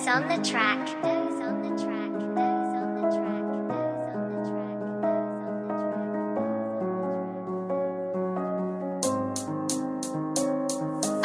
on the track. Those on the track. Those on the track. Those on the track.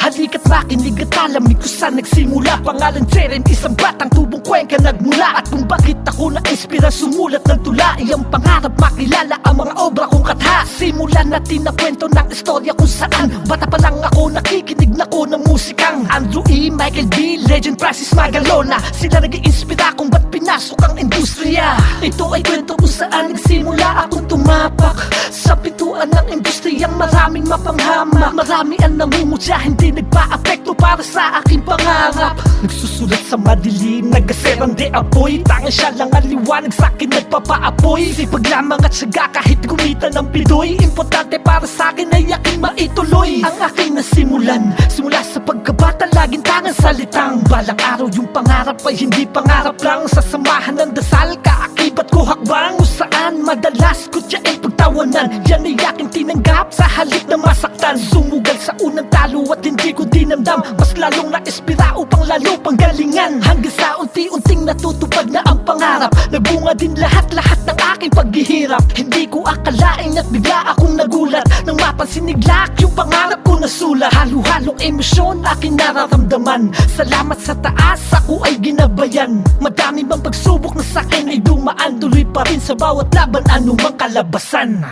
Halika't makinig at alamin kung saan nagsimula. Pangalan Jeren, isang batang tubong Cuenca nagmula. At kung bakit ako na-inspira sumulat ng tula, iyang pangarap makilala ang mga obra kong katha. Simulan natin na kwento ng istorya kung saan bata pa lang ako nakikinig na ko ng musikang Andrew E, Michael B, Legend, Francis Magalona. Sila nag-iinspira kung ba't pinasok ang industriya. Ito ay kwento kung saan nagsimula akong tumapak sa pintuan ng industriyang maraming mapanghamak. Marami ang namumutya, hindi nagpa-apekto para sa aking pangarap. Nagsusulat sa madilim, nagaserang de apoy. Tanga siya lang ang liwanag sa'kin nagpapaapoy. Sipag lamang at syaga kahit gumita ng pidoy. Importante para sa'kin ay aking maituloy ang aking nasimulan. Simula sa pagkabata, laging tangang salitang balang araw yung pangarap ay hindi pangarap lang. Sasamahan ng dasal, kaakibat ko hakbang. Kung saan madalas ko tiyain pagtawanan. Yan ay aking tinanggap sa halip na masaktan. Sumugal sa unang talo at hindi ko dinamdam. Mas lalong na-inspira upang lalo pang galingan. Hanggang sa unti-unting natutupad na ang pangarap. Nagbunga din lahat-lahat ng aking paghihirap. Hindi ko akalain at bigla akong nagulat nang mapansin niglak yung pangarap ko na sulat. Halo-halong emosyon aking nararamdaman. Salamat sa taas, ako ay ginabayan. Madami bang pagsubok na sa'kin ay dumaan. Tuloy pa rin sa bawat laban, anumang kalabasan.